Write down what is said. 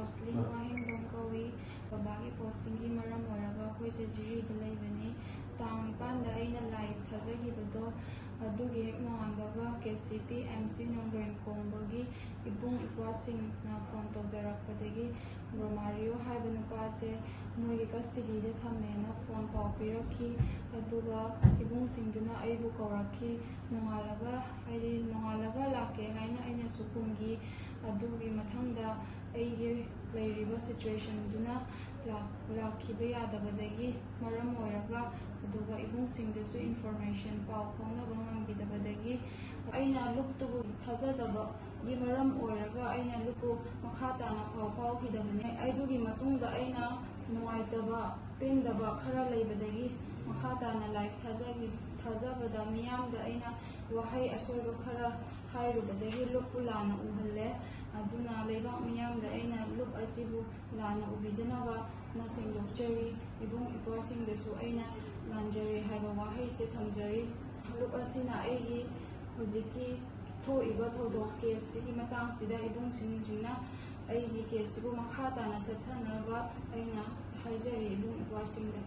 Roslin ꯋꯥꯍꯦꯡꯕꯝ ꯀꯧꯏ ꯕꯕꯥꯒꯤ ꯄꯣꯁꯇꯤꯡꯒꯤ ꯃꯔꯝ ꯑꯣꯏꯔꯒ ꯑꯩꯈꯣꯏꯁꯦ ꯖꯤꯔꯤꯗ ꯂꯩꯕꯅꯤ ꯇꯥꯡ 9ꯗ ꯑꯩꯅ ꯂꯥꯏꯚ ꯊꯥꯖꯈꯤꯕꯗꯣ ꯑꯗꯨꯒꯤ ꯍꯦꯛ ꯅꯣꯡꯉꯥꯟꯕꯒ KCP MC ꯅꯣꯡꯒ꯭ꯔꯦꯟꯈꯣꯡꯕꯒꯤ ꯏꯕꯨꯡ ꯏꯄ꯭ꯋꯥꯁꯤꯡꯅ ꯐꯣꯟ ꯇꯧꯖꯔꯛꯄꯗꯒꯤ ꯔꯣꯃꯥꯔꯤꯌꯣ ꯍꯥꯏꯕ ꯅꯨꯄꯥꯁꯦ ꯃꯣꯏꯒꯤ ꯀꯁꯇꯗꯤꯗ ꯊꯝꯃꯦꯅ ꯐꯣꯟ ꯄꯥꯎ ꯄꯤꯔꯛꯈꯤ ꯑꯗꯨꯒ ꯏꯕꯨꯡꯁꯤꯡꯗꯨꯅ ꯑꯩꯕꯨ ꯀꯧꯔꯛꯈꯤ ꯅꯣꯡꯉꯥꯜꯂꯒ ꯂꯥꯛꯀꯦ ꯍꯥꯏꯅ ꯑꯩꯅꯁꯨ ꯈꯨꯝꯈꯤ ꯑꯗꯨꯒꯤ ꯃꯊꯪꯗ ꯑꯩꯒꯤ ꯂꯩꯔꯤꯕ ꯁꯤꯆꯨꯋꯦꯁꯟꯗꯨꯅ ꯂꯥꯛꯈꯤꯕ ꯌꯥꯗꯕꯗꯒꯤ ꯃꯔꯝ ꯑꯣꯏꯔꯒ ꯑꯗꯨꯒ ꯏꯕꯨꯡꯁꯤꯡꯗꯁꯨ ꯏꯟꯐꯣꯔꯃꯦꯁꯟ ꯄꯥꯎ ꯐꯥꯎꯅꯕ ꯉꯝꯈꯤꯗꯕꯗꯒꯤ ꯑꯩꯅ ꯂꯨꯞꯇꯨꯕꯨ ꯊꯥꯖꯗꯕꯒꯤ ꯃꯔꯝ ꯑꯣꯏꯔꯒ ꯑꯩꯅ ꯂꯨꯞꯄꯨ ꯃꯈꯥ ꯇꯥꯅ ꯐꯥꯎꯈꯤꯗꯕꯅꯤ ꯑꯗꯨꯒꯤ ꯃꯇꯨꯡꯗ ꯑꯩꯅ ꯅꯨꯡꯉꯥꯏꯇꯕ ꯄꯦꯟꯗꯕ ꯈꯔ ꯂꯩꯕꯗꯒꯤ ꯃꯈꯥ ꯇꯥꯅ ꯂꯥꯏꯚ ꯊꯥꯖꯕꯗ ꯃꯤꯌꯥꯝꯗ ꯑꯩꯅ ꯋꯥꯍꯩ ꯑꯁꯣꯏꯕ ꯈꯔ ꯍꯥꯏꯔꯨꯕꯗꯒꯤ ꯂꯨꯞꯄꯨ ꯂꯥꯟꯅ ꯎꯍꯜꯂꯦ ꯑꯗꯨꯅ ꯂꯩꯕꯥꯛ ꯃꯤꯌꯥꯝꯗ ꯑꯩꯅ ꯂꯨꯞ ꯑꯁꯤꯕꯨ ꯂꯥꯟꯅ ꯎꯕꯤꯗꯅꯕ ꯁꯦꯡꯗꯣꯛꯆꯔꯤ ꯏꯕꯨꯡ ꯏꯄ꯭ꯋꯥꯁꯤꯡꯗꯁꯨ ꯑꯩꯅ ꯂꯥꯟꯖꯔꯦ ꯍꯥꯏꯕ ꯋꯥꯍꯩꯁꯦ ꯊꯝꯖꯔꯤ ꯂꯨꯞ ꯑꯁꯤꯅ ꯑꯩꯒꯤ ꯍꯧꯖꯤꯛꯀꯤ ꯊꯣꯛꯏꯕ ꯊꯧꯗꯣꯛ ꯀꯦꯁꯁꯤꯒꯤ ꯃꯇꯥꯡꯁꯤꯗ ꯏꯕꯨꯡꯁꯤꯡꯁꯤꯅ ꯑꯩꯒꯤ ꯀꯦꯁꯁꯤꯕꯨ ꯃꯈꯥ ꯇꯥꯅ ꯆꯠꯊꯅꯕ ꯑꯩꯅ ꯍꯥꯏꯖꯔꯤ ꯏꯕꯨꯡ ꯏꯄ꯭ꯋꯥꯁꯤꯡꯗ